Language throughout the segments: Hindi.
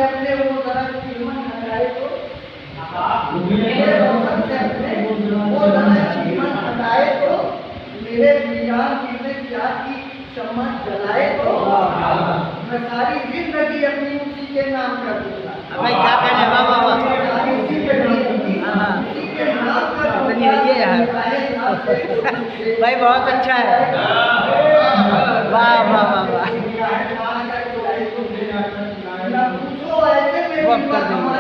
अपने वो तरफ चीमन हटाए तो मेरे रोशन से अपने वो तरफ चीमन हटाए तो मेरे वीरान कितने क्या की चम्मच जलाए तो मैं सारी जिंदगी अपनी उसी के नाम कर दूंगा। भाई क्या कहने वाह वाह वाह सारी जिंदगी उसी के नाम कर दूंगा। ये है भाई बहुत अच्छा है। वाह वाह वाह वाह वक्त कर देंगे।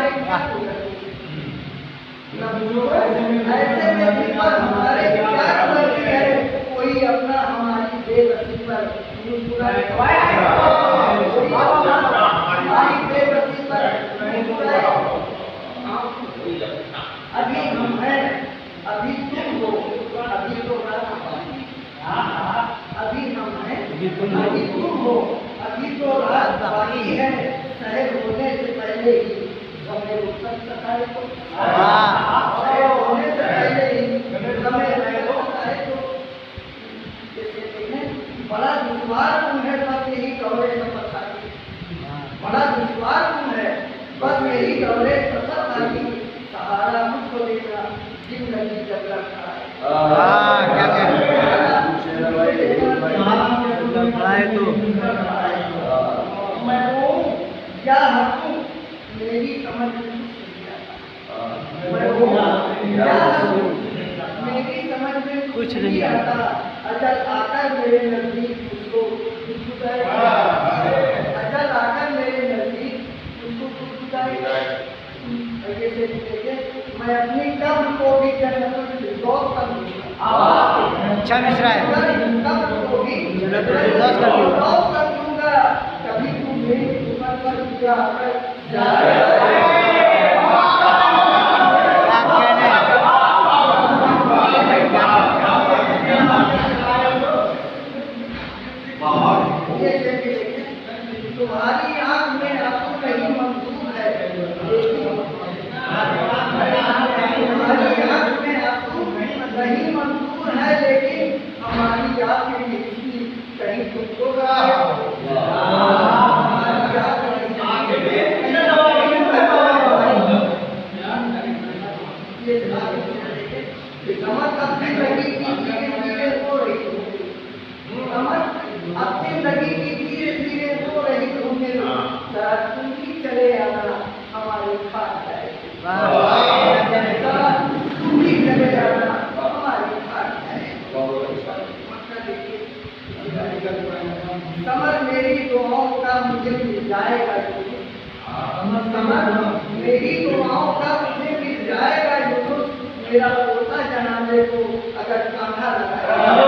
ऐसे में भी हमारे क्या गलती है, कोई अपना हमारी बेबसी पर मुस्कुराए, हमारी बेबसी पर मुस्कुराए। अभी हम हैं, अभी तुम हो, अभी तो अभी हम हैं, अभी तुम हो, अभी तो रात बाकी है। शहर होने से पहले ही हमें रुखसत सताए तो, शहर होने से पहले ही हमें रुखसत सताए तो। बड़ा दुश्वार तुम है, बस यही दौरे सफर साथी। बड़ा दुश्वार तुम है, बस यही दौरे सफर साथी। सहारा मुझको देना जिंदगी जब रखा है। क्या कह रहे तो मैं वो क्या हूँ मेरी समझ में मैं वो क्या हूँ मेरी समझ में कुछ नहीं आता। अचल आकर मेरे नजदीक उसको अचल आकर मेरे नजदीक उसको मैं अपनी कब्र को भी जन्नत में फिरदौस कर दूंगा। अच्छा मिश्रा है। कब्र को भी जन्नत में फिरदौस कर दूंगा। कभी तू मेरी उम्र पर जाकर तुम्हारी आंख में आंसू नहीं मंजूर है, तुम्हारी आंख में आंसू नहीं मंजूर है, लेकिन हमारी आंख में लिखी कहीं तुमको समझ अपनी लगी की धीरे धीरे हो रही होगी, समझ अपनी लगी की धीरे धीरे हो रही होंगे। तुम ही चले आना हमारे खाट जाए, तुम ही चले आना हमारे खाट जाए। समझ मेरी दुआओं का मुझे मिल जाएगा, समझ मेरी दुआओं का मुझे मिल जाएगा। मेरा पोता जनाजे को अगर कांधा लगाएगा